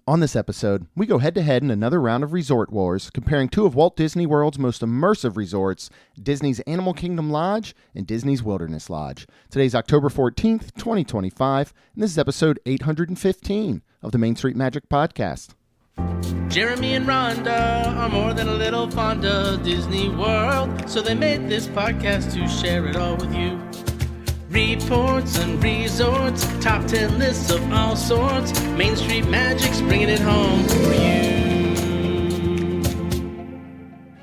On this episode, we go head-to-head in another round of Resort Wars, comparing two of Walt Disney World's most immersive resorts, Disney's Animal Kingdom Lodge and Disney's Wilderness Lodge. Today's October 14th, 2025, and this is episode 815 of the Main Street Magic Podcast. Jeremy and Rhonda are more than a little fond of Disney World, so they made this podcast to share it all with you. Reports and resorts, top 10 lists of all sorts. Main Street Magic's bringing it home for you.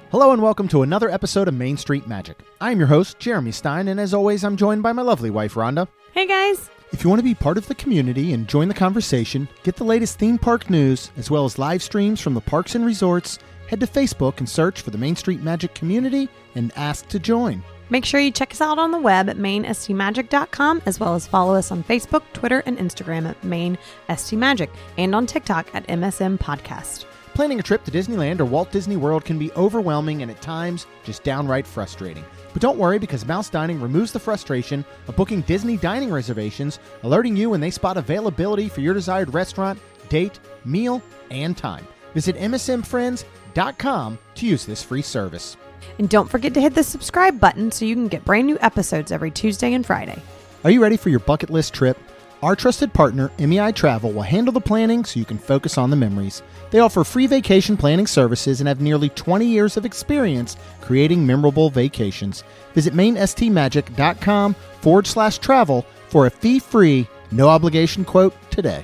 Hello and welcome to another episode of Main Street Magic. I am your host, Jeremy Stein, and as always, I'm joined by my lovely wife, Rhonda. Hey guys! If you want to be part of the community and join the conversation, get the latest theme park news, as well as live streams from the parks and resorts, head to Facebook and search for the Main Street Magic community and ask to join. Make sure you check us out on the web at mainstmagic.com, as well as follow us on Facebook, Twitter, and Instagram at mainstmagic, and on TikTok at MSM Podcast. Planning a trip to Disneyland or Walt Disney World can be overwhelming and at times just downright frustrating. But don't worry, because Mouse Dining removes the frustration of booking Disney dining reservations, alerting you when they spot availability for your desired restaurant, date, meal, and time. Visit msmfriends.com to use this free service. And don't forget to hit the subscribe button so you can get brand new episodes every Tuesday and Friday. Are you ready for your bucket list trip? Our trusted partner, MEI Travel, will handle the planning so you can focus on the memories. They offer free vacation planning services and have nearly 20 years of experience creating memorable vacations. Visit mainstmagic.com/travel for a fee-free, no-obligation quote today.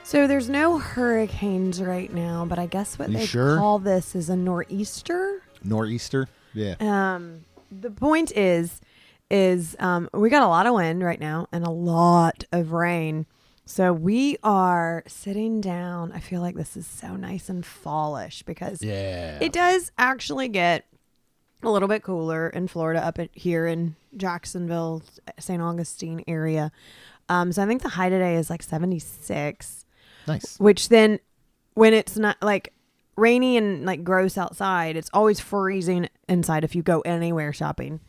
So there's no hurricanes right now, but I guess what they call this is a nor'easter. Nor'easter? Yeah. The point is we got a lot of wind right now and a lot of rain. So we are sitting down. I feel like this is so nice and fallish because it does actually get a little bit cooler in Florida here in Jacksonville, St. Augustine area. So I think the high today is like 76. Nice. Which then when it's not like rainy and like gross outside, it's always freezing inside if you go anywhere shopping.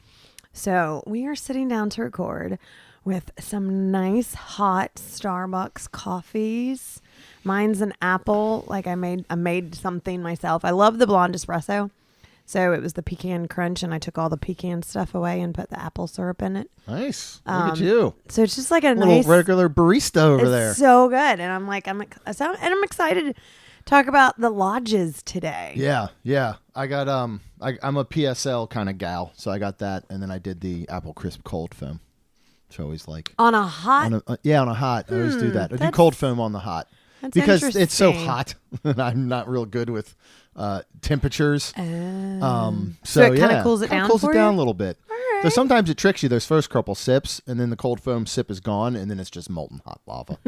So we are sitting down to record with some nice hot Starbucks coffees. Mine's an apple. Like I made something myself. I love the blonde espresso. So it was the pecan crunch, and I took all the pecan stuff away and put the apple syrup in it. Nice. Look at you. So it's just like a little nice regular barista over there. It's so good. And I'm excited to talk about the lodges today. Yeah. I got I'm a PSL kind of gal, so I got that, and then I did the apple crisp cold foam. Which I always like. On a hot? On a hot. I always do that. I do cold foam on the hot. That's because it's so hot and I'm not real good with temperatures. So it kind of cools it down cools for it down you? a little bit. All right. So sometimes it tricks you those first couple sips, and then the cold foam sip is gone, and then it's just molten hot lava.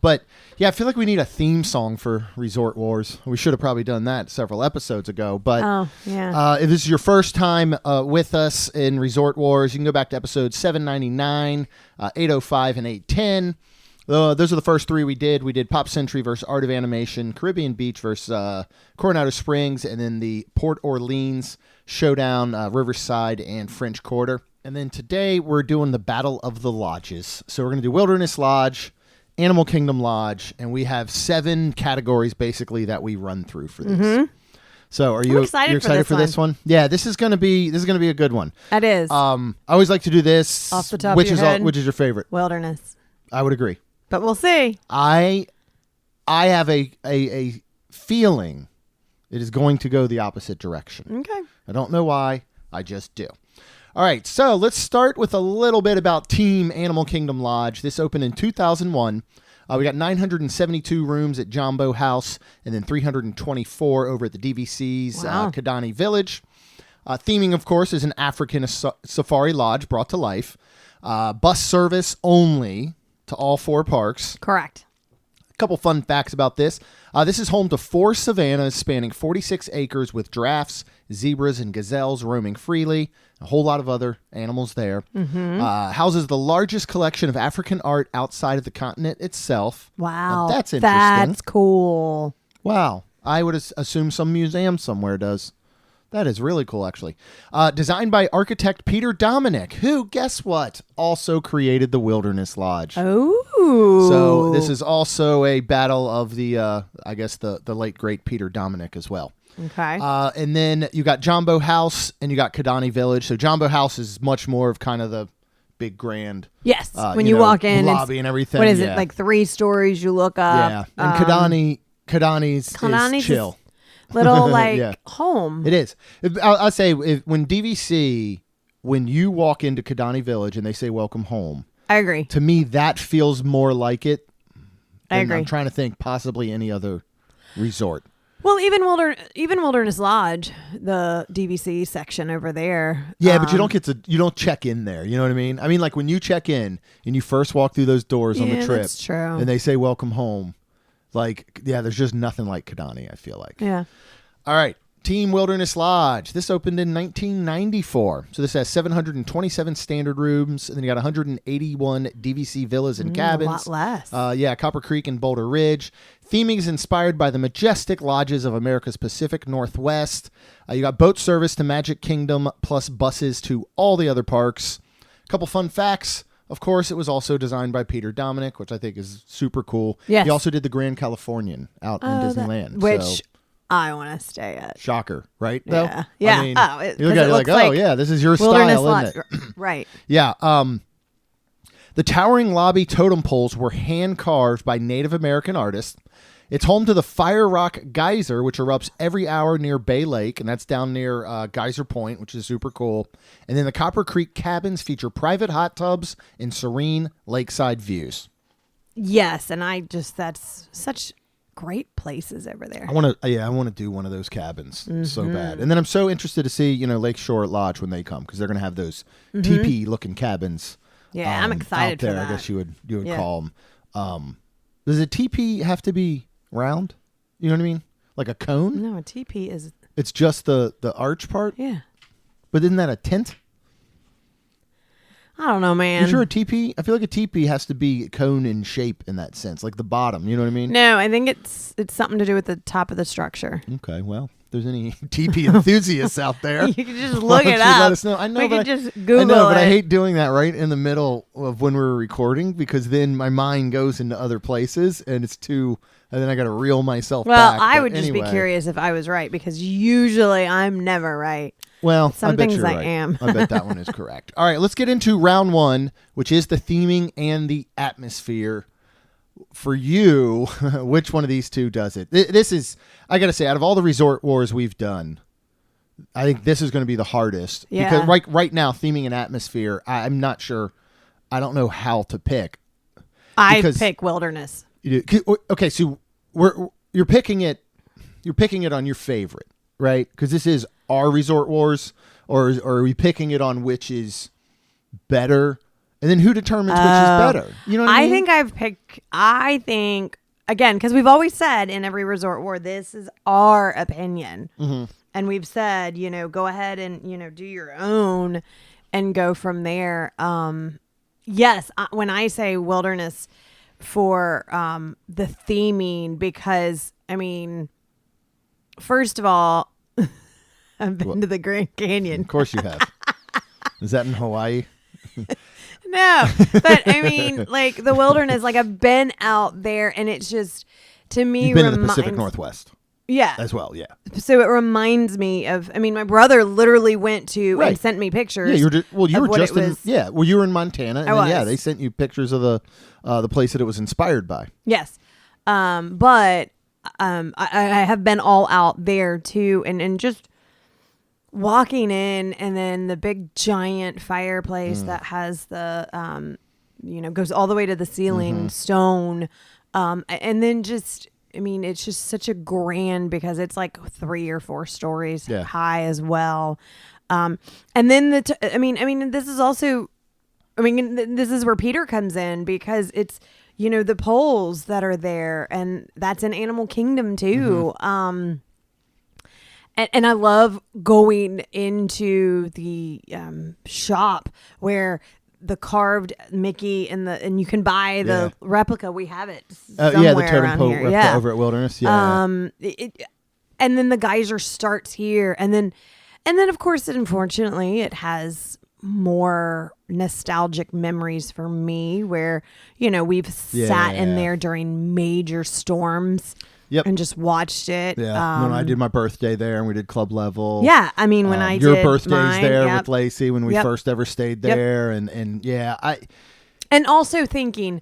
But yeah, I feel like we need a theme song for Resort Wars. We should have probably done that several episodes ago. But if this is your first time with us in Resort Wars, you can go back to episodes 799, 805, and 810. Those are the first three we did. We did Pop Century versus Art of Animation, Caribbean Beach versus Coronado Springs, and then the Port Orleans Showdown, Riverside, and French Quarter. And then today we're doing the Battle of the Lodges. So we're going to do Wilderness Lodge, Animal Kingdom Lodge, and we have 7 categories basically that we run through for these. Mm-hmm. So are you excited for this one? Yeah, this is going to be a good one. It is. I always like to do this. Off the top of your head. Which is your favorite? Wilderness. I would agree. But we'll see. I have a feeling it is going to go the opposite direction. Okay. I don't know why. I just do. All right. So let's start with a little bit about Team Animal Kingdom Lodge. This opened in 2001. We got 972 rooms at Jambo House and then 324 over at the DVC's Kidani Village. Theming, of course, is an African safari lodge brought to life. Bus service only to all 4 parks. Correct. A couple fun facts about this. This is home to 4 savannas spanning 46 acres with giraffes, zebras, and gazelles roaming freely. A whole lot of other animals there. Mm-hmm. Houses the largest collection of African art outside of the continent itself. Wow. Now, that's interesting. That's cool. Wow. I would assume some museum somewhere does. That is really cool, actually. Designed by architect Peter Dominick, who, guess what, also created the Wilderness Lodge. Oh. Ooh. So this is also a battle of the, I guess, the late, great Peter Dominick as well. Okay. And then you got Jumbo House and you got Kidani Village. So Jumbo House is much more of kind of the big grand. Yes. When you walk in, lobby and everything. What is it, like 3 stories you look up? Yeah. And Kidani's is chill. Little like home. It is. I'll say when DVC, when you walk into Kidani Village and they say welcome home. I agree. To me, that feels more like it. I agree. I'm trying to think possibly any other resort. Well, even Wilderness Lodge, the DVC section over there. Yeah, but you don't check in there. You know what I mean? I mean, like when you check in and you first walk through those doors on the trip, that's true. And they say welcome home. Like, yeah, there's just nothing like Kidani, I feel like. Yeah. All right. Team Wilderness Lodge. This opened in 1994. So this has 727 standard rooms, and then you got 181 DVC villas and cabins. A lot less. Copper Creek and Boulder Ridge. Theming is inspired by the majestic lodges of America's Pacific Northwest. You got boat service to Magic Kingdom, plus buses to all the other parks. A couple fun facts. Of course, it was also designed by Peter Dominick, which I think is super cool. Yes. He also did the Grand Californian out in Disneyland. Which I want to stay at. Shocker, right? Yeah. Though? Yeah. I mean, you look at it like, oh, yeah, this is your Wilderness style, Lodge. isn't it? Right. Yeah. The towering lobby totem poles were hand carved by Native American artists. It's home to the Fire Rock Geyser, which erupts every hour near Bay Lake, and that's down near Geyser Point, which is super cool. And then the Copper Creek cabins feature private hot tubs and serene lakeside views. Yes, and that's such great places over there. I want to do one of those cabins so bad. And then I'm so interested to see, Lakeshore Lodge when they come, because they're going to have those teepee looking cabins. Yeah, I'm excited out there, for that. I guess you would call them. Does a teepee have to be round? You know what I mean? Like a cone? No, a teepee is... It's just the arch part? Yeah. But isn't that a tent? I don't know, man. You sure a teepee? I feel like a teepee has to be cone in shape in that sense, like the bottom. You know what I mean? No, I think it's something to do with the top of the structure. Okay, well, if there's any teepee enthusiasts out there, you can just look it up. Let us know. I know, we but can just Google I know, but it. I hate doing that right in the middle of when we're recording, because then my mind goes into other places and it's too. And then I got to reel myself back. Well, I would just anyway. be curious if I was right, because usually I'm never right. Well, some I bet things you're I right. am. I bet that one is correct. All right, let's get into round one, which is the theming and the atmosphere. For you, which one of these two does it? This is, I got to say, out of all the Resort Wars we've done, I think this is going to be the hardest. Yeah. Because right now, theming and atmosphere, I'm not sure. I don't know how to pick. I pick Wilderness. Okay, so you're picking it on your favorite, right? Because this is our Resort Wars, or are we picking it on which is better? And then who determines which is better? You know what I mean? I think again, because we've always said in every Resort War, this is our opinion, and we've said, go ahead and do your own and go from there. Yes, when I say Wilderness for the theming, because first of all, I've been to the Grand Canyon. Of course you have. Is that in Hawaii? No, but like the Wilderness, like I've been out there, and it's just, to me, you've been to the Pacific Northwest. Yeah. As well, yeah. So it reminds me of, my brother literally went to and sent me pictures. Yeah, you were just in, you were in Montana, and I was. then, they sent you pictures of the place that it was inspired by. Yes. But I have been all out there too, and just walking in, and then the big giant fireplace that has the goes all the way to the ceiling, stone, and then just it's just such a grand, because it's like 3 or 4 stories high as well, and then this is also, this is where Peter comes in, because it's the poles that are there, and that's in Animal Kingdom too. And I love going into the shop where the carved Mickey and you can buy the replica. We have it somewhere the totem around pole here. replica over at Wilderness. Yeah. And then the geyser starts here, and then of course, unfortunately, it has more nostalgic memories for me where, we've sat in there during major storms and just watched it. Yeah. When I did my birthday there and we did club level. Yeah. I mean, when I your did birthday's mine, there with Lacey when we first ever stayed there. And also thinking,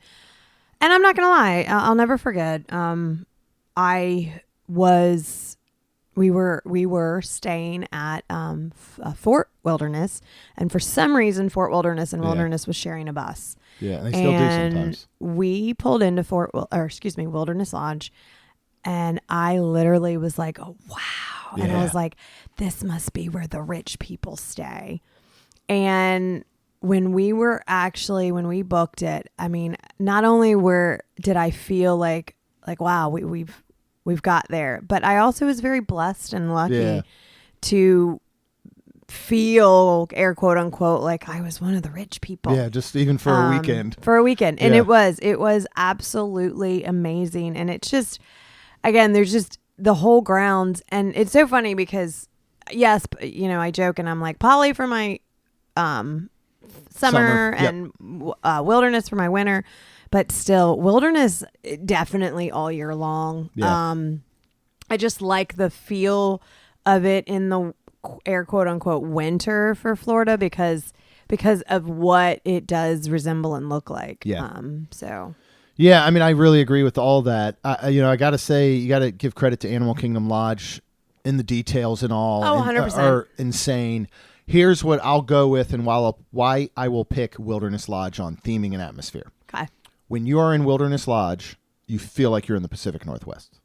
and I'm not going to lie, I'll never forget. We were staying at Fort Wilderness, and for some reason, Fort Wilderness and Wilderness was sharing a bus. Yeah, they still do sometimes. We pulled into Wilderness Lodge, and I literally was like, "Oh wow!" Yeah. And I was like, "This must be where the rich people stay." And when we booked it, I mean, not only did I feel like wow, we've got there, but I also was very blessed and lucky to feel, air quote unquote, like I was one of the rich people. Yeah, just even for a weekend. And it was absolutely amazing. And it's just, again, there's just the whole grounds. And it's so funny because yes, I joke and I'm like Polly for my summer and Wilderness for my winter. But still, Wilderness definitely all year long. Yeah. I just like the feel of it in the air quote unquote winter for Florida because of what it does resemble and look like. Yeah. Yeah, I mean, I really agree with all that. I got to say, you got to give credit to Animal Kingdom Lodge in the details and all. Oh, 100%. Are insane. Here's what I'll go with and why I will pick Wilderness Lodge on theming and atmosphere. Okay. When you are in Wilderness Lodge, you feel like you're in the Pacific Northwest.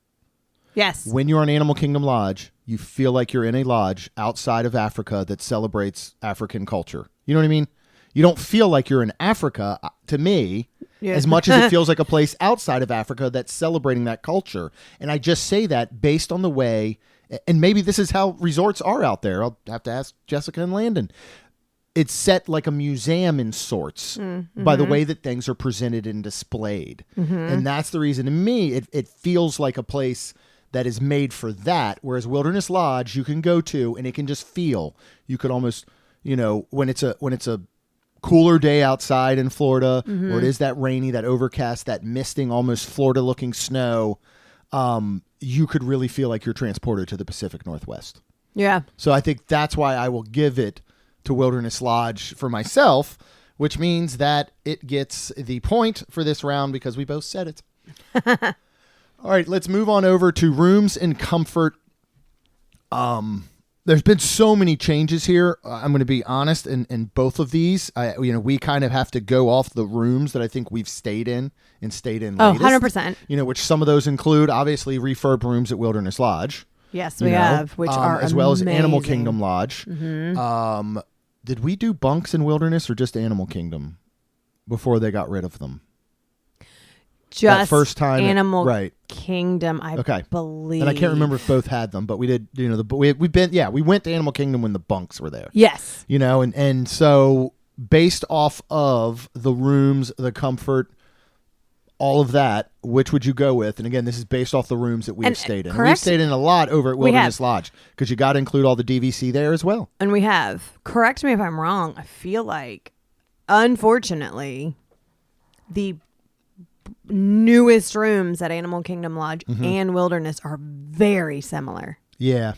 Yes. When you're in Animal Kingdom Lodge, you feel like you're in a lodge outside of Africa that celebrates African culture. You know what I mean? You don't feel like you're in Africa, to me, as much as it feels like a place outside of Africa that's celebrating that culture. And I just say that based on the way, and maybe this is how resorts are out there. I'll have to ask Jessica and Landon. It's set like a museum in sorts by the way that things are presented and displayed. And that's the reason to me it feels like a place that is made for that. Whereas Wilderness Lodge you can go to and it can just feel, you could almost, when it's a cooler day outside in Florida, or it is that rainy, that overcast, that misting, almost Florida looking snow, you could really feel like you're transported to the Pacific Northwest. Yeah. So I think that's why I will give it to Wilderness Lodge for myself, which means that it gets the point for this round because we both said it. All right, let's move on over to rooms and comfort. There's been so many changes here. I'm going to be honest, in both of these, we kind of have to go off the rooms that I think we've stayed in latest. 100%. Which some of those include, obviously, refurb rooms at Wilderness Lodge. Yes, we have, which are as well as amazing. Animal Kingdom Lodge. Did we do bunks in Wilderness or just Animal Kingdom before they got rid of them? Just that first time Animal right. Kingdom, I believe. And I can't remember if both had them, but we did. We went to Animal Kingdom when the bunks were there. Yes. And so based off of the rooms, the comfort, all of that, which would you go with? And again, this is based off the rooms that we've stayed in. And we've stayed in a lot over at Wilderness Lodge because you got to include all the DVC there as well. And we have. Correct me if I'm wrong. I feel like, unfortunately, the newest rooms at Animal Kingdom Lodge and Wilderness are very similar. Yeah.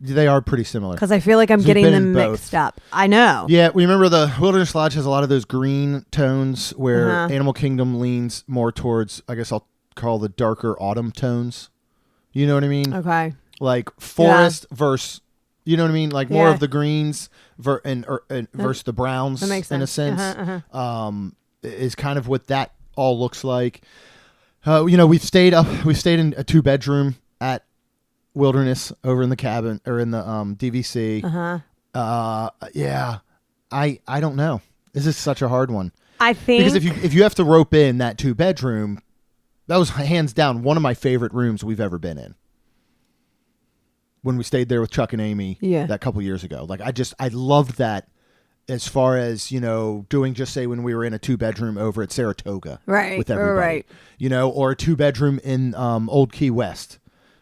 They are pretty similar. Because I feel like I'm getting them mixed up. I know. Yeah, we remember the Wilderness Lodge has a lot of those green tones where Animal Kingdom leans more towards, I guess I'll call the darker autumn tones. You know what I mean? Okay. Like forest versus, you know what I mean? Like more of the greens versus the browns that makes sense. In a sense. Is kind of what that all looks like. We've stayed in a 2-bedroom at Wilderness over in the cabin or in the DVC. I don't know. This is such a hard one. I think because if you have to rope in that 2-bedroom, that was hands down one of my favorite rooms we've ever been in. When we stayed there with Chuck and Amy that couple years ago. Like I loved that as far as, doing just say when we were in a 2-bedroom over at Saratoga with everybody. Or a 2-bedroom in Old Key West.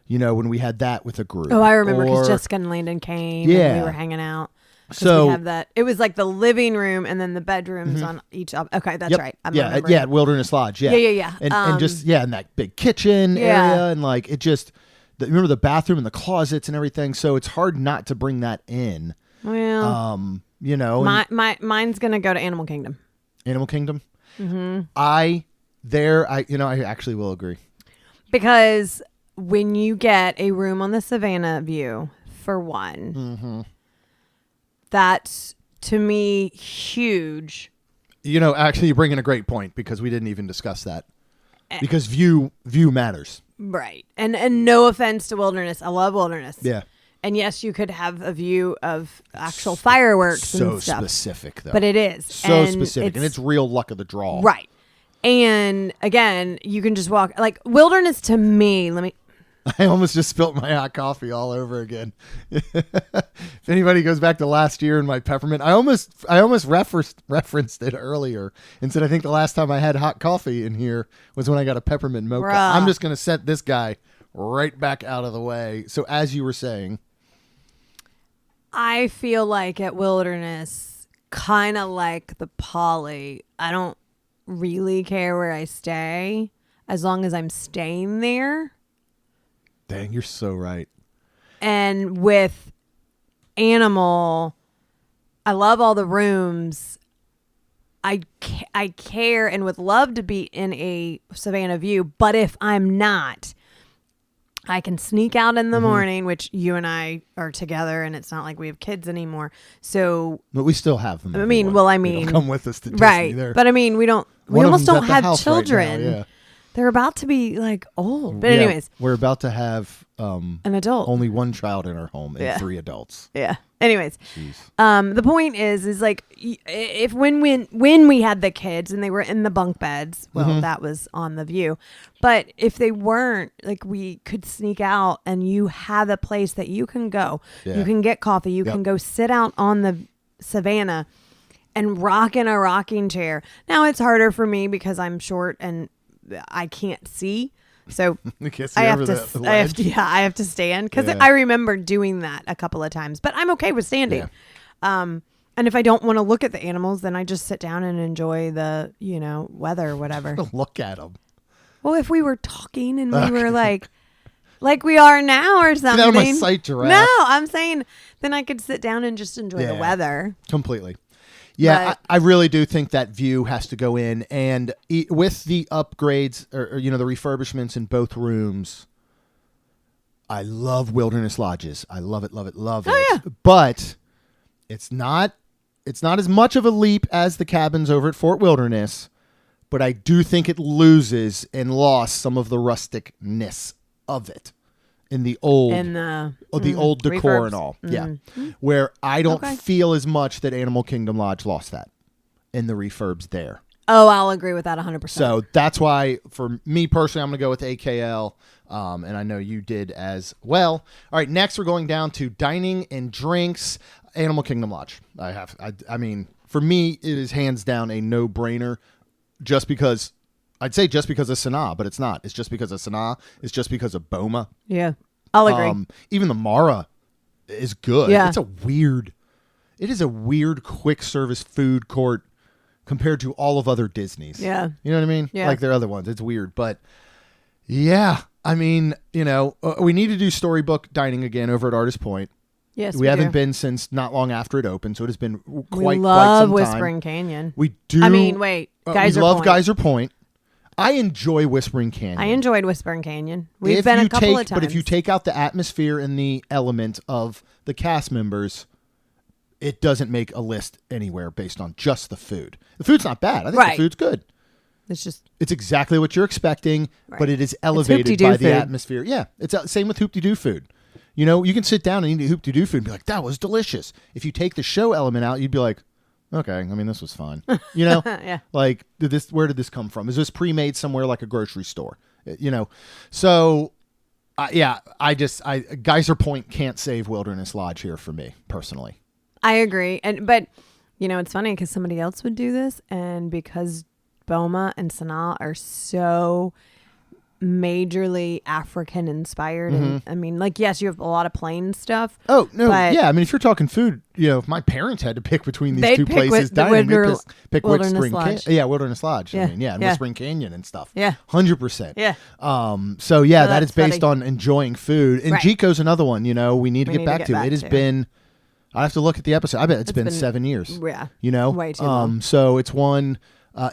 When we had that with a group. Oh, I remember because Jessica and Landon came and we were hanging out. So we have that. It was like the living room and then the bedrooms on each. Okay, that's right. I'm remembering. at Wilderness Lodge. Yeah, Yeah. And just and that big kitchen area and like it just. Remember the bathroom and the closets and everything. So it's hard not to bring that in. Well, mine's gonna go to Animal Kingdom. Animal Kingdom. Mm-hmm. I actually will agree. Because when you get a room on the Savannah view, for one, that's, to me, huge. Actually, you bring in a great point because we didn't even discuss that. Because view matters. Right. And no offense to Wilderness. I love Wilderness. Yeah. And yes, you could have a view of actual fireworks and stuff. So specific, though. But it is. So specific. And it's real luck of the draw. Right. And again, you can just walk. Like, Wilderness to me, I almost just spilt my hot coffee all over again. If anybody goes back to last year and my peppermint, I almost referenced it earlier and said I think the last time I had hot coffee in here was when I got a peppermint mocha. Bruh. I'm just going to set this guy right back out of the way. So as you were saying, I feel like at Wilderness, kind of like the Poly, I don't really care where I stay as long as I'm staying there. Dang, you're so right. And with Animal, I love all the rooms. I care and would love to be in a Savannah view, but if I'm not, I can sneak out in the morning, which you and I are together, and it's not like we have kids anymore. So, but we still have them. They don't come with us to Disney. Right? There. But I mean, we almost don't have children. Right now, yeah. They're about to be like old. But anyways, we're about to have an adult. Only one child in our home and 3 adults. Yeah. Anyways, the point is like if when we had the kids and they were in the bunk beds, well, that was on the view. But if they weren't, like we could sneak out and you have a place that you can go. Yeah. You can get coffee. You can go sit out on the Savannah and rock in a rocking chair. Now it's harder for me because I'm short and I can't see. So I have to stand because I remember doing that a couple of times, but I'm okay with standing. Yeah. And if I don't want to look at the animals, then I just sit down and enjoy the, weather or whatever. Look at them. Well, if we were talking and we were like we are now or something. Get out of my sight, giraffe. No, I'm saying then I could sit down and just enjoy the weather. Completely. Yeah, I really do think that view has to go in, and with the upgrades or the refurbishments in both rooms, I love Wilderness Lodges. I love it. Yeah. But it's not as much of a leap as the cabins over at Fort Wilderness, but I do think it loses and lost some of the rusticness of it. In the old, the old decor refurbs. And all, where I don't feel as much that Animal Kingdom Lodge lost that in the refurbs there. Oh, I'll agree with that 100%. So that's why, for me personally, I'm going to go with AKL, and I know you did as well. All right, next we're going down to dining and drinks. Animal Kingdom Lodge. I mean, for me, it is hands down a no-brainer, just because. I'd say just because of Sanaa, but it's not. It's just because of Sanaa. It's just because of Boma. Yeah, I'll agree. Even the Mara is good. Yeah. It is a weird quick service food court compared to all of other Disney's. Yeah. You know what I mean? Yeah. Like their other ones. It's weird. But yeah, I mean, we need to do storybook dining again over at Artist Point. Yes, we haven't been since not long after it opened, so it has been quite some time. We love Whispering Canyon. We do. I mean, wait, Geyser Point. We love Geyser Point. I enjoy Whispering Canyon. I enjoyed Whispering Canyon. We've been a couple of times. But if you take out the atmosphere and the element of the cast members, it doesn't make a list anywhere based on just the food. The food's not bad. I think the food's good. It's exactly what you're expecting, but it is elevated by the atmosphere. Yeah, it's same with Hoop-de-Doo food. You can sit down and eat Hoop-de-Doo food and be like, that was delicious. If you take the show element out, you'd be like, okay, I mean, this was fine. Yeah. Like, where did this come from? Is this pre-made somewhere like a grocery store? So, Geyser Point can't save Wilderness Lodge here for me, personally. I agree. But it's funny because somebody else would do this, and because Boma and Sanaa are so majorly African inspired. And I mean, like, yes, you have a lot of plain stuff. Oh, no. but Yeah. I mean, if you're talking food, if my parents had to pick between these They'd two pick places, the dining, pick Wilderness Spring Lodge. Wilderness Lodge. Yeah. I mean, and Yeah. Whispering Canyon and stuff. Yeah. 100%. Yeah. So yeah, So that is that's based funny. on enjoying food. And Right. Jico's another one, we need to We get need back to. It has to. been, I have to look at the episode. I bet it's been been- 7 years. Yeah. You Way too long. So it's one,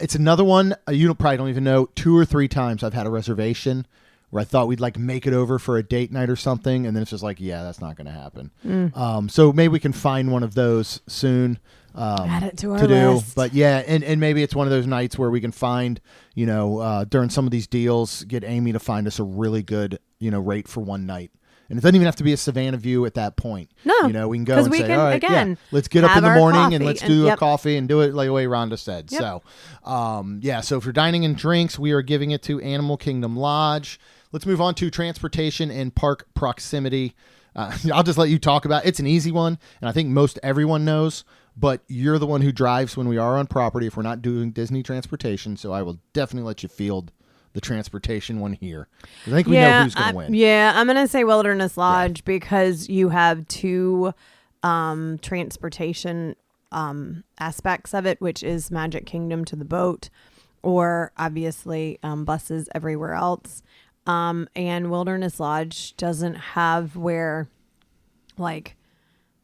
it's another one. Probably don't even know. 2 or 3 times I've had a reservation where I thought we'd like make it over for a date night or something, and then it's just like, yeah, that's not going to happen. So maybe we can find one of those soon. Add it to our do. list. But yeah, and maybe it's one of those nights where we can find, during some of these deals, get Amy to find us a really good, rate for one night. And it doesn't even have to be a Savannah view at that point. No, we can go 'cause and we say, can, all right, again, let's get up have in the our morning and coffee let's and- do a yep. coffee and do it like the way Rhonda said. Yep. So, so if you're dining and drinks, we are giving it to Animal Kingdom Lodge. Let's move on to transportation and park proximity. I'll just let you talk about it. It's an easy one, and I think most everyone knows, but you're the one who drives when we are on property if we're not doing Disney transportation, so I will definitely let you field the transportation one here. I think we know who's going to win. Yeah, I'm going to say Wilderness Lodge because you have 2 transportation aspects of it, which is Magic Kingdom to the boat, or obviously buses everywhere else. And Wilderness Lodge doesn't have where, like,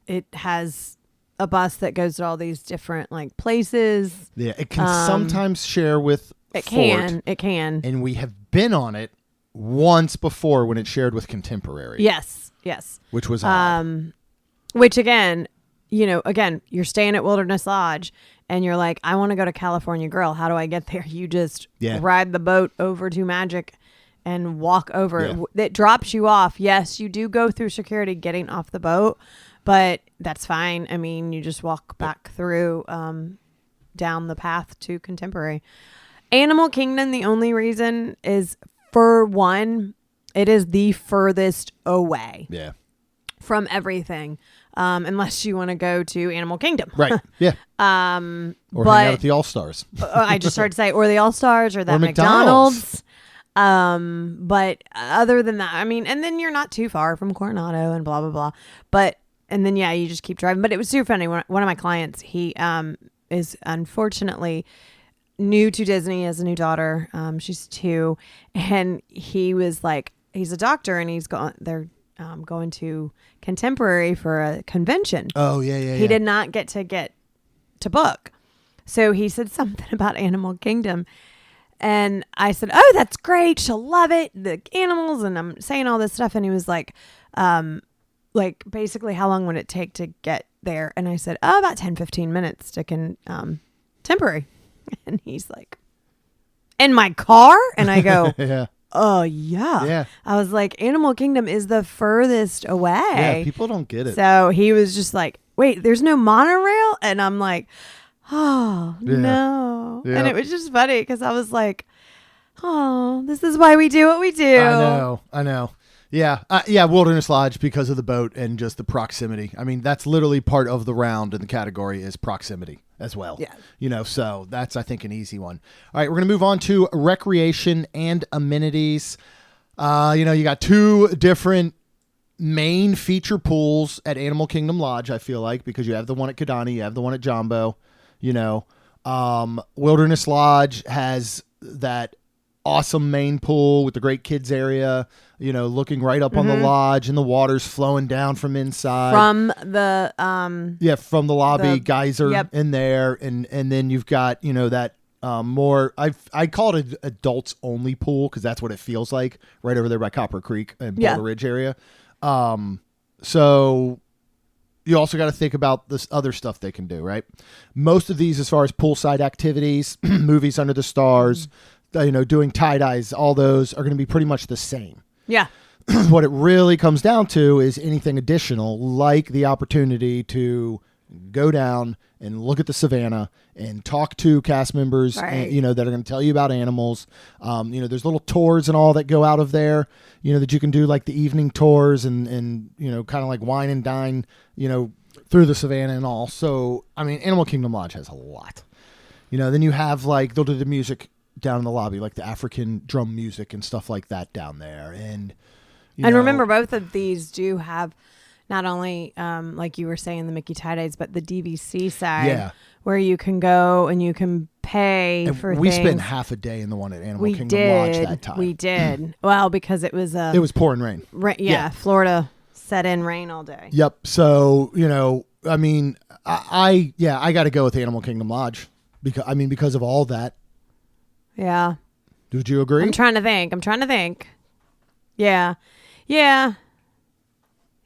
it has a bus that goes to all these different like places. Yeah, it can sometimes share with It Fort, can. and we have been on it once before when it shared with Contemporary. Yes. Which was odd. Which again, you're staying at Wilderness Lodge and you're like, I want to go to California Grill. How do I get there? You just ride the boat over to Magic and walk over. Yeah. It drops you off. Yes, you do go through security getting off the boat, but that's fine. I mean, you just walk back through down the path to Contemporary. Animal Kingdom, the only reason is, for one, it is the furthest away from everything, unless you want to go to Animal Kingdom. Right. Yeah. Or hang out at the All-Stars. I just started to say, or the All-Stars, or that Or McDonald's. But other than that, I mean, and then you're not too far from Coronado and blah, blah, blah. But, and then, you just keep driving. But it was super funny. One of my clients, he is unfortunately new to Disney, as a new daughter. She's 2. And he was like, he's a doctor and they're going to Contemporary for a convention. Oh, yeah. He did not get to book. So he said something about Animal Kingdom. And I said, oh, that's great. She'll love it. The animals. And I'm saying all this stuff. And he was like basically, how long would it take to get there? And I said, oh, about 10, 15 minutes to Contemporary. And he's like, in my car? And I go, Yeah. oh, yeah. Yeah. I was like, Animal Kingdom is the furthest away. Yeah, people don't get it. So he was just like, wait, there's no monorail? And I'm like, oh, no. Yeah. And it was just funny because I was like, oh, this is why we do what we do. I know. Yeah. Wilderness Lodge, because of the boat and just the proximity. I mean, that's literally part of the round in the category is proximity as well. Yeah. So that's, I think, an easy one. All right, we're going to move on to recreation and amenities. You got 2 different main feature pools at Animal Kingdom Lodge, I feel like, because you have the one at Kidani, you have the one at Jambo. Wilderness Lodge has that awesome main pool with the great kids area, looking right up on the lodge, and the water's flowing down from inside. From the From the lobby, the- geyser yep. in there, and then you've got that more. I call it an adults only pool because that's what it feels like right over there by Copper Creek and Boulder Ridge area. So you also got to think about this other stuff they can do, right? Most of these, as far as poolside activities, movies under the stars, doing tie-dyes, all those are going to be pretty much the same. Yeah. What it really comes down to is anything additional, like the opportunity to go down and look at the savannah and talk to cast members, Right. that are going to tell you about animals. There's little tours and all that go out of there, that you can do, like the evening tours and kind of like wine and dine, through the savannah and all. So, I mean, Animal Kingdom Lodge has a lot. Then you have, like, they'll do the music down in the lobby, like the African drum music and stuff like that down there. And remember, both of these do have not only, like you were saying, the Mickey tie-dyes, but the DVC side where you can go and you can pay for we things. spent half a day in the one at Animal Kingdom Lodge that time. We did. Well, because it was it was pouring rain. Florida set in rain all day. Yep. So, I mean, I got to go with Animal Kingdom Lodge because of all that. Yeah. Would you agree? I'm trying to think. Yeah.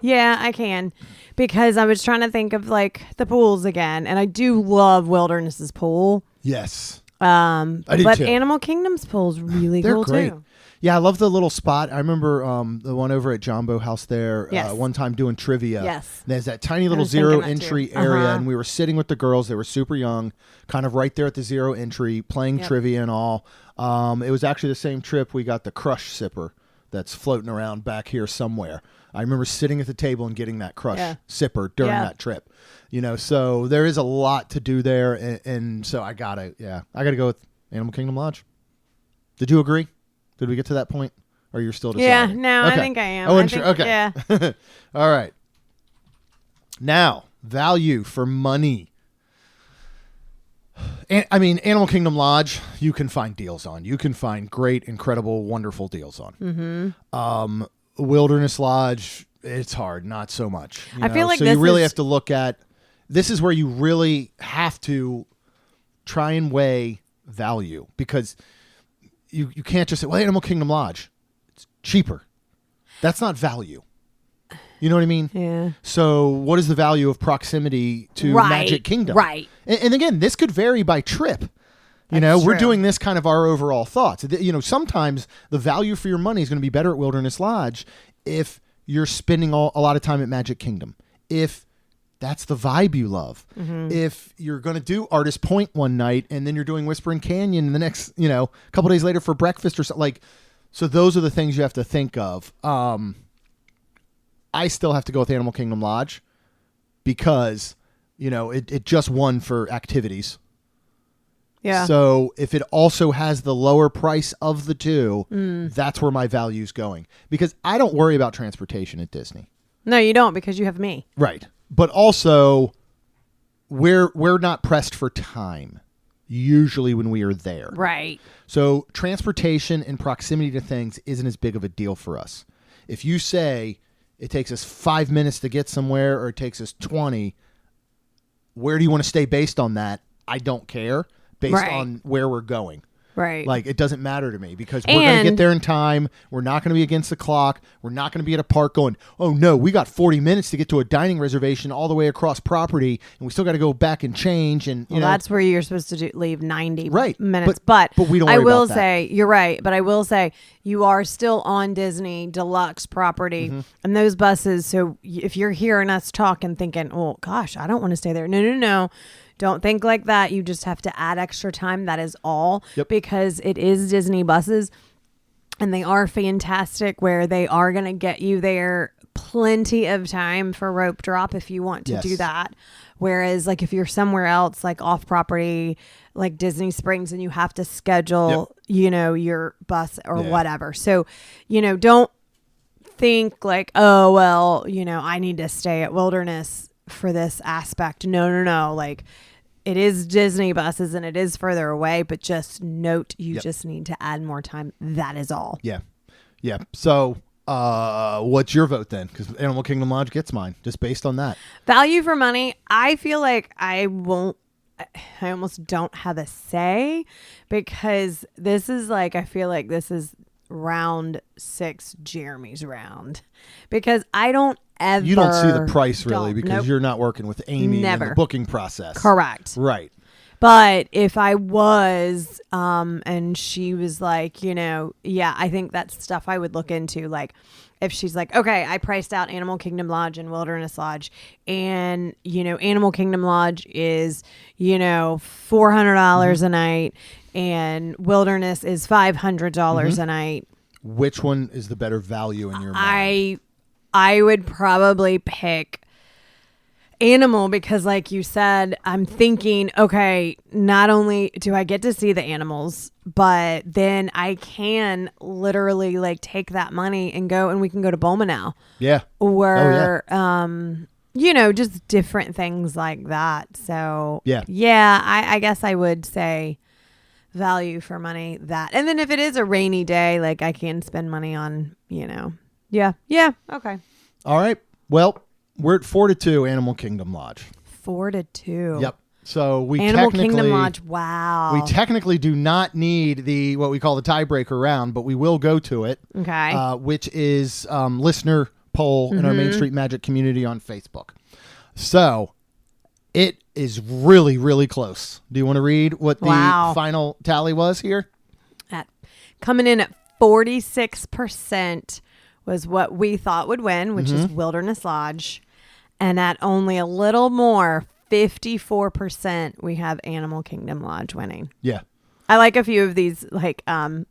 Yeah, I can. Because I was trying to think of like the pools again. And I do love Wilderness's pool. Yes. I do too. Animal Kingdom's pool's really They're cool great. too. Yeah, I love the little spot. I remember the one over at Jumbo House there one time doing trivia. Yes. There's that tiny little zero entry area, and we were sitting with the girls. They were super young, kind of right there at the zero entry, playing trivia and all. It was actually the same trip we got the Crush sipper that's floating around back here somewhere. I remember sitting at the table and getting that Crush sipper during that trip. So there is a lot to do there, and so I gotta go with Animal Kingdom Lodge. Did you agree? Did we get to that point? Or you're still deciding? Yeah, no, okay. I think I am. I wasn't sure. Okay. Yeah. All right. Now, value for money. Animal Kingdom Lodge, you can find deals on. You can find great, incredible, wonderful deals on. Mm-hmm. Wilderness Lodge, it's hard. Not so much. I feel like so you really have to look at, this is where you really have to try and weigh value, because you can't just say, well, Animal Kingdom Lodge, it's cheaper. That's not value. You know what I mean? Yeah. So what is the value of proximity to Magic Kingdom? Right. And again, this could vary by trip. We're doing this kind of our overall thoughts. Sometimes the value for your money is going to be better at Wilderness Lodge if you're spending a lot of time at Magic Kingdom. If that's the vibe you love. Mm-hmm. If you're going to do Artist Point one night and then you're doing Whispering Canyon the next, a couple days later for breakfast or something, so those are the things you have to think of. I still have to go with Animal Kingdom Lodge because, it just won for activities. Yeah. So if it also has the lower price of the two, that's where my value's going. Because I don't worry about transportation at Disney. No, you don't, because you have me. Right. But also, we're not pressed for time, usually when we are there. Right. So transportation and proximity to things isn't as big of a deal for us. If you say it takes us 5 minutes to get somewhere or it takes us 20, where do you want to stay based on that? I don't care. Based on where we're going. Right. It doesn't matter to me because we're going to get there in time. We're not going to be against the clock. We're not going to be at a park going, oh, no, we got 40 minutes to get to a dining reservation all the way across property, and we still got to go back and change. And that's where you're supposed to leave 90 minutes. But we don't worry I will about that. say, you're right, but I will say you are still on Disney Deluxe property and those buses. So if you're hearing us talk and thinking, oh, gosh, I don't want to stay there. No. Don't think like that. You just have to add extra time. That is all. Yep. Because it is Disney buses and they are fantastic where they are going to get you there plenty of time for rope drop if you want to do that. Whereas if you're somewhere else, off property, like Disney Springs, and you have to schedule, your bus or whatever. So, don't think oh, well, I need to stay at Wilderness for this aspect. No. It is Disney buses and it is further away, but just note you just need to add more time. That is all. Yeah. So what's your vote then? Because Animal Kingdom Lodge gets mine just based on that. Value for money. I feel like I almost don't have a say because this is I feel like this is round 6, Jeremy's round, because I don't ever. You don't see the price really because you're not working with Amy in the booking process. Correct. Right. But if I was, and she was I think that's stuff I would look into. If she's okay, I priced out Animal Kingdom Lodge and Wilderness Lodge, and Animal Kingdom Lodge is $400 a night, and Wilderness is $500 a night. Which one is the better value in your mind? I would probably pick animal because, like you said, I'm thinking, okay, not only do I get to see the animals, but then I can literally like take that money and go, and we can go to Boma now. Yeah. Or, just different things like that. So, I guess I would say value for money that. And then if it is a rainy day, like I can spend money on, Yeah. Okay. All right. Well, we're at 4-2 Animal Kingdom Lodge. 4-2. Yep. So we Animal technically Kingdom Lodge. Wow. We technically do not need what we call the tiebreaker round, but we will go to it. Okay. Which is listener poll in our Main Street Magic community on Facebook. So it is really, really close. Do you want to read what the final tally was here? Coming in at 46% was what we thought would win, which is Wilderness Lodge. And at only a little more, 54%, we have Animal Kingdom Lodge winning. Yeah. I like a few of these, like, the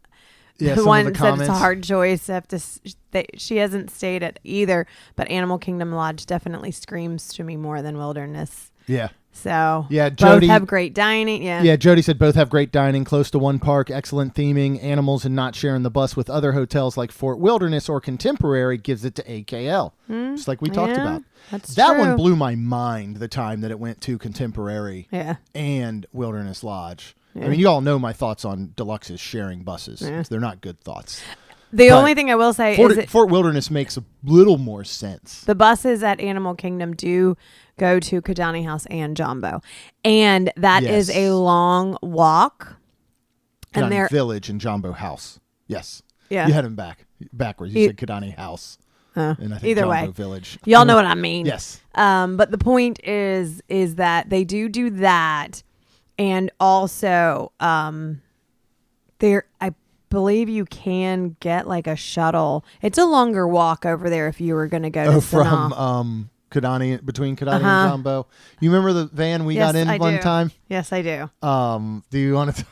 one said it's a hard choice. She hasn't stayed at either, but Animal Kingdom Lodge definitely screams to me more than Wilderness. Yeah. So Jody, both have great dining. Yeah, Jody said both have great dining, close to one park, excellent theming, animals, and not sharing the bus with other hotels like Fort Wilderness or Contemporary gives it to AKL, just like we talked about. That one blew my mind the time that it went to Contemporary and Wilderness Lodge. I mean, you all know my thoughts on Deluxe's sharing buses. They're not good thoughts. The only thing I will say is Fort Wilderness makes a little more sense. The buses at Animal Kingdom do go to Kidani House and Jumbo, and that is a long walk. Kidani and they're Village and Jumbo House. Yes. Yeah. You had them backwards. You said Kidani House. And I think either Jumbo way, Village. Y'all know what I mean. Yes. But the point is that they do that, and also I believe you can get like a shuttle. It's a longer walk over there if you were going to go to from Kidani, between Kidani and Jumbo. You remember the van we got in one time? Yes, I do. Do you want to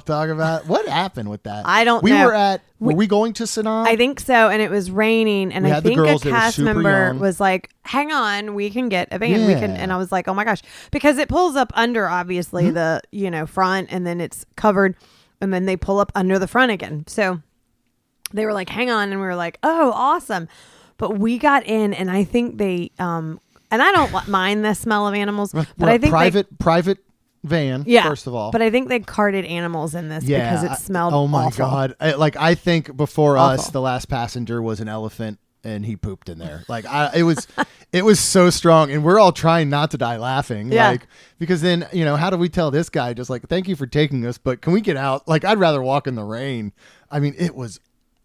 talk about what happened with that? I don't know. Were we going to Sanaa? I think so, and it was raining, and I think a cast member was like, hang on, we can get a van. We can, and I was like, oh my gosh, because it pulls up under obviously the front, and then it's covered, and then they pull up under the front again. So they were like, hang on, and we were like, oh, awesome. But we got in, and I think they, and I don't mind the smell of animals, but I think private van, first of all. But I think they carted animals in this because it smelled oh my awful. God. I think before us, the last passenger was an elephant, and he pooped in there. It was so strong, and we're all trying not to die laughing. Because then, how do we tell this guy just like, thank you for taking us, but can we get out? I'd rather walk in the rain. I mean, it was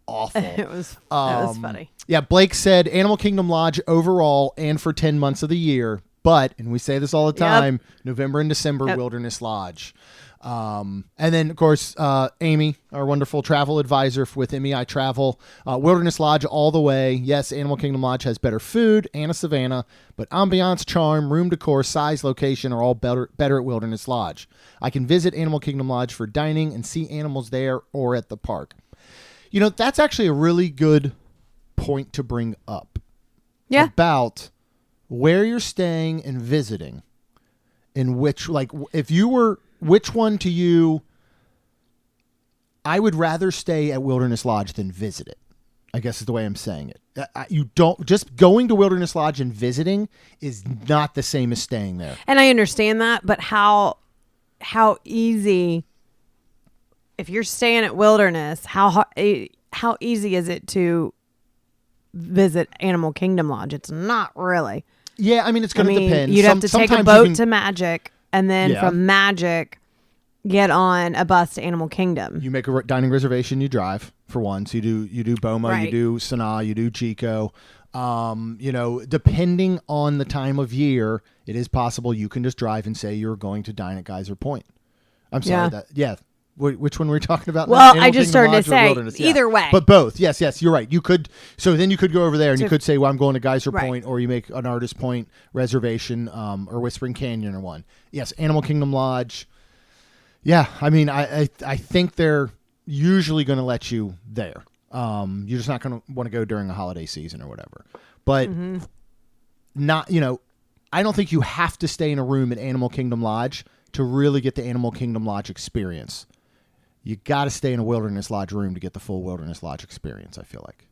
awful. It was funny. Yeah, Blake said Animal Kingdom Lodge overall and for 10 months of the year, but, and we say this all the time, November and December, Wilderness Lodge. And then, of course, Amy, our wonderful travel advisor with MEI Travel, Wilderness Lodge all the way. Yes, Animal Kingdom Lodge has better food and a savanna, but ambiance, charm, room decor, size, location are all better at Wilderness Lodge. I can visit Animal Kingdom Lodge for dining and see animals there or at the park. That's actually a really good point to bring up. Yeah. About where you're staying and visiting, in which, which one to you, I would rather stay at Wilderness Lodge than visit it, I guess is the way I'm saying it. You don't, just going to Wilderness Lodge and visiting is not the same as staying there. And I understand that, but how easy, if you're staying at Wilderness, how easy is it to visit Animal Kingdom Lodge? It's not really. Yeah, I mean, it's going to depend. You'd have to take a boat to Magic, and then from Magic, get on a bus to Animal Kingdom. You make a dining reservation, you drive, for one. So you do Boma, you do Sanaa, you do Chico. Depending on the time of year, it is possible you can just drive and say you're going to dine at Geyser Point. I'm sorry. Which one were we talking about? Well, I just started to say either way. But both. Yes, you're right. You could. So then you could go over there and you could say, well, I'm going to Geyser Point, or you make an Artist Point reservation, or Whispering Canyon or one. Yes, Animal Kingdom Lodge. Yeah, I mean, I think they're usually going to let you there. You're just not going to want to go during a holiday season or whatever. But not, I don't think you have to stay in a room at Animal Kingdom Lodge to really get the Animal Kingdom Lodge experience. You got to stay in a Wilderness Lodge room to get the full Wilderness Lodge experience, I feel like.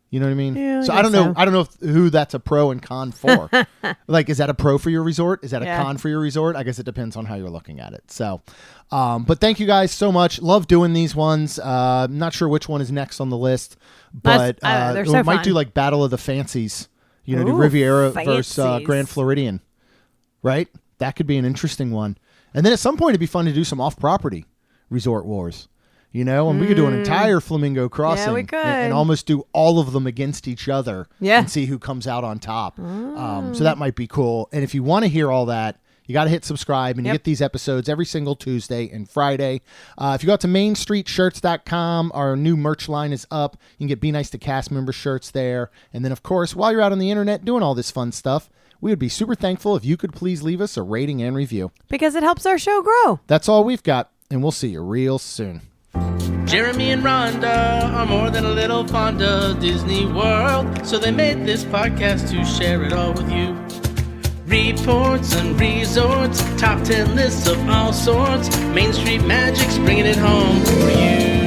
You know what I mean? Yeah, so I don't know. I don't know who that's a pro and con for. Like, is that a pro for your resort? Is that a con for your resort? I guess it depends on how you're looking at it. So, but thank you guys so much. Love doing these ones. Not sure which one is next on the list, but they're we so might fun. do like Battle of the Fancies. You know, do Ooh, Riviera fancies. versus Grand Floridian, right? That could be an interesting one. And then at some point, it'd be fun to do some off-property resort wars. You know, and we could do an entire Flamingo Crossing we could. and almost do all of them against each other Yeah. and see who comes out on top. So that might be cool. And if you want to hear all that, you got to hit subscribe, and you get these episodes every single Tuesday and Friday. If you go out to mainstreetshirts.com, our new merch line is up. You can get Be Nice to Cast member shirts there. And then, of course, while you're out on the internet doing all this fun stuff, we would be super thankful if you could please leave us a rating and review. Because it helps our show grow. That's all we've got, and we'll see you real soon. Jeremy and Rhonda are more than a little fond of Disney World, so they made this podcast to share it all with you. Reports and resorts, top 10 lists of all sorts, Main Street Magic's bringing it home for you.